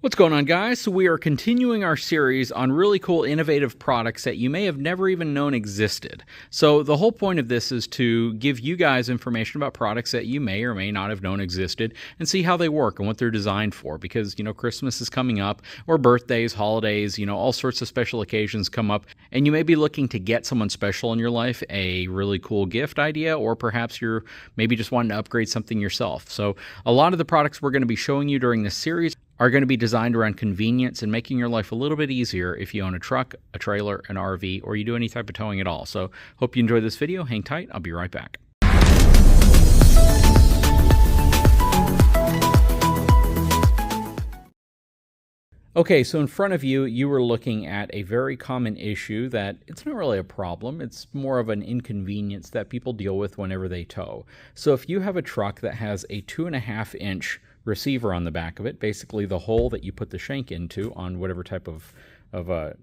What's going on, guys? So we are continuing our series on really cool innovative products that you may have never even known existed. So the whole point of this is to give you guys information about products that you may or may not have known existed and see how they work and what they're designed for, because Christmas is coming up, or birthdays, holidays, all sorts of special occasions come up, and you may be looking to get someone special in your life a really cool gift idea, or perhaps you're maybe just wanting to upgrade something yourself. So a lot of the products we're going to be showing you during this series are going to be designed around convenience and making your life a little bit easier if you own a truck, a trailer, an RV, or you do any type of towing at all. So hope you enjoy this video. Hang tight. I'll be right back. Okay, so in front of you, you were looking at a very common issue that it's not really a problem. It's more of an inconvenience that people deal with whenever they tow. So if you have a truck that has a 2.5-inch receiver on the back of it, basically the hole that you put the shank into on whatever type of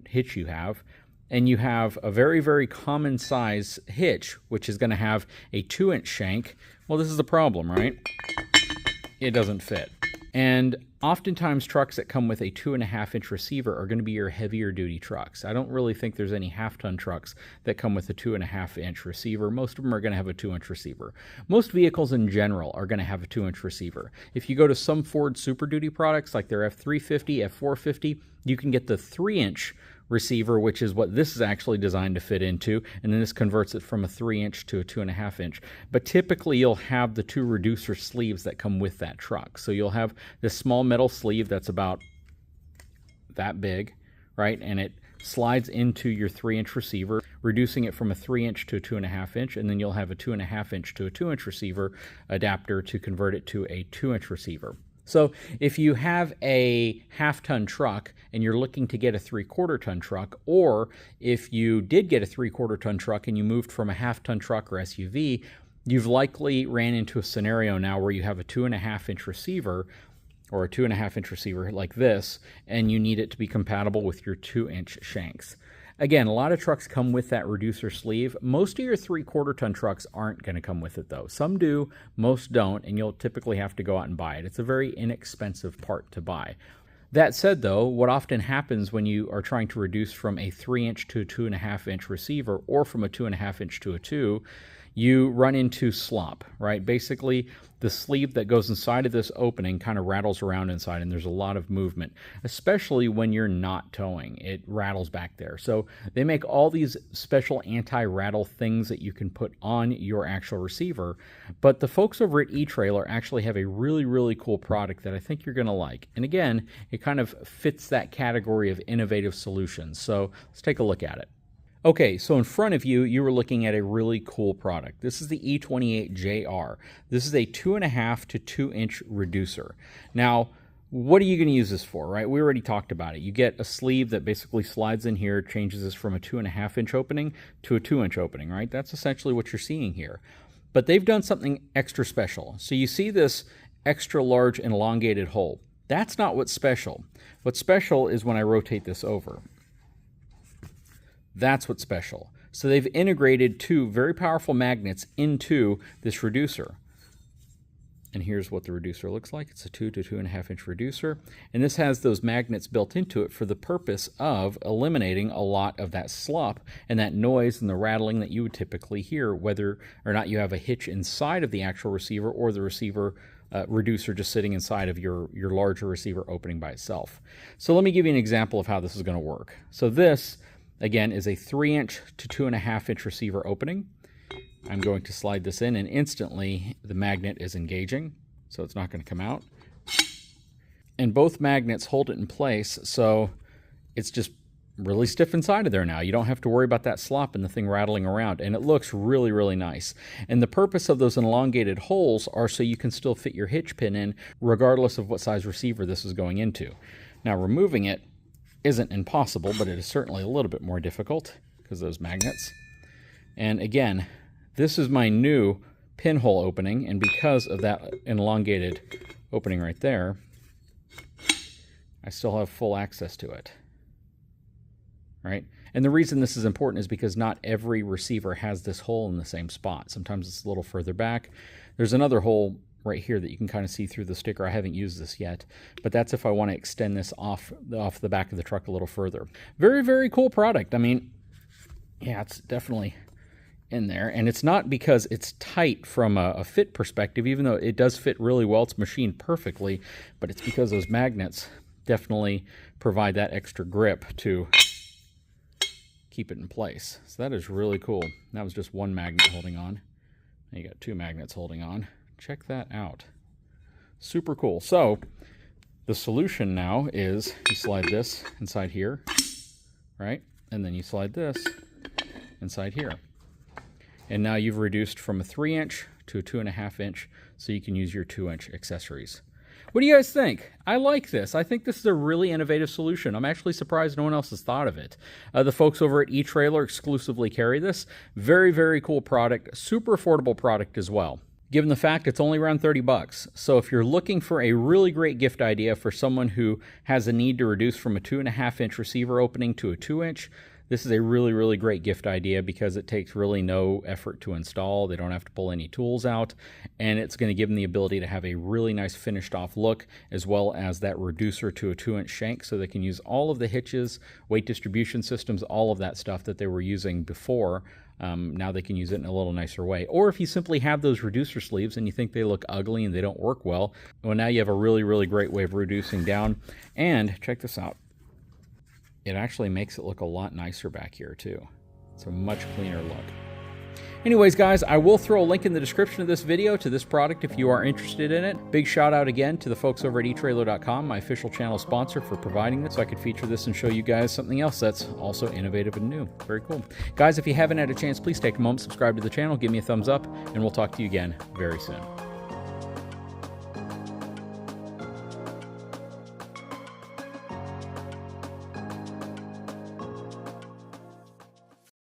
hitch you have, and you have a very, very common size hitch, which is going to have a 2-inch shank, well, this is the problem, right? It doesn't fit. And oftentimes trucks that come with a 2.5-inch receiver are going to be your heavier duty trucks. I don't really think there's any half-ton trucks that come with a 2.5-inch receiver. Most of them are going to have a 2-inch receiver. Most vehicles in general are going to have a 2-inch receiver. If you go to some Ford Super Duty products like their F350, F450, you can get the 3-inch receiver, which is what this is actually designed to fit into, and then this converts it from a 3-inch to a 2.5-inch. But typically you'll have the two reducer sleeves that come with that truck. So you'll have this small metal sleeve that's about that big, right? And it slides into your 3-inch receiver, reducing it from a 3-inch to a 2.5-inch, and then you'll have a 2.5-inch to a 2-inch receiver adapter to convert it to a 2-inch receiver. So if you have a half-ton truck and you're looking to get a 3/4-ton truck, or if you did get a 3/4-ton truck and you moved from a half-ton truck or SUV, you've likely ran into a scenario now where you have a 2.5-inch receiver or a 2.5-inch receiver like this, and you need it to be compatible with your 2-inch shanks. Again, a lot of trucks come with that reducer sleeve. Most of your 3/4-ton trucks aren't going to come with it, though. Some do, most don't, and you'll typically have to go out and buy it. It's a very inexpensive part to buy. That said, though, what often happens when you are trying to reduce from a 3-inch to a 2.5-inch receiver, or from a 2.5-inch to a 2, you run into slop, right? Basically, the sleeve that goes inside of this opening kind of rattles around inside, and there's a lot of movement, especially when you're not towing. It rattles back there. So they make all these special anti-rattle things that you can put on your actual receiver, but the folks over at etrailer actually have a really, really cool product that I think you're going to like. And again, it kind of fits that category of innovative solutions. So let's take a look at it. Okay, so in front of you, you were looking at a really cool product. This is the E28JR. This is a 2.5 to 2-inch reducer. Now, what are you going to use this for, right? We already talked about it. You get a sleeve that basically slides in here, changes this from a 2.5-inch opening to a 2-inch opening, right? That's essentially what you're seeing here. But they've done something extra special. So you see this extra large elongated hole. That's not what's special. What's special is when I rotate this over. That's what's special. So they've integrated two very powerful magnets into this reducer. And here's what the reducer looks like. It's a 2 to 2.5-inch reducer. And this has those magnets built into it for the purpose of eliminating a lot of that slop and that noise and the rattling that you would typically hear, whether or not you have a hitch inside of the actual receiver or the receiver reducer just sitting inside of your larger receiver opening by itself. So let me give you an example of how this is going to work. So this, again, is a 3-inch to 2.5-inch receiver opening. I'm going to slide this in, and instantly the magnet is engaging, so it's not going to come out. And both magnets hold it in place, so it's just really stiff inside of there now. You don't have to worry about that slop and the thing rattling around, and it looks really, really nice. And the purpose of those elongated holes are so you can still fit your hitch pin in, regardless of what size receiver this is going into. Now, removing it isn't impossible, but it is certainly a little bit more difficult because of those magnets. And again, this is my new pinhole opening, and because of that elongated opening right there, I still have full access to it, right? And the reason this is important is because not every receiver has this hole in the same spot. Sometimes it's a little further back. There's another hole right here that you can kind of see through the sticker. I haven't used this yet, but that's if I want to extend this off the back of the truck a little further. Very, very cool product. I mean, yeah, it's definitely in there, and it's not because it's tight from a fit perspective, even though it does fit really well. It's machined perfectly, but it's because those magnets definitely provide that extra grip to keep it in place. So that is really cool. That was just one magnet holding on. Now you got two magnets holding on. Check that out. Super cool. So the solution now is you slide this inside here, right? And then you slide this inside here. And now you've reduced from a 3-inch to a 2.5-inch, so you can use your 2-inch accessories. What do you guys think? I like this. I think this is a really innovative solution. I'm actually surprised no one else has thought of it. The folks over at eTrailer exclusively carry this. Very, very cool product. Super affordable product as well, given the fact it's only around 30 bucks. So if you're looking for a really great gift idea for someone who has a need to reduce from a 2.5-inch receiver opening to a 2-inch, this is a really, really great gift idea because it takes really no effort to install. They don't have to pull any tools out, and it's going to give them the ability to have a really nice finished off look, as well as that reducer to a 2-inch shank, so they can use all of the hitches, weight distribution systems, all of that stuff that they were using before. Now they can use it in a little nicer way. Or if you simply have those reducer sleeves and you think they look ugly and they don't work well, now you have a really, really great way of reducing down. And check this out. It actually makes it look a lot nicer back here too. It's a much cleaner look. Anyways, guys, I will throw a link in the description of this video to this product if you are interested in it. Big shout out again to the folks over at etrailer.com, my official channel sponsor, for providing this so I could feature this and show you guys something else that's also innovative and new. Very cool. Guys, if you haven't had a chance, please take a moment, subscribe to the channel, give me a thumbs up, and we'll talk to you again very soon.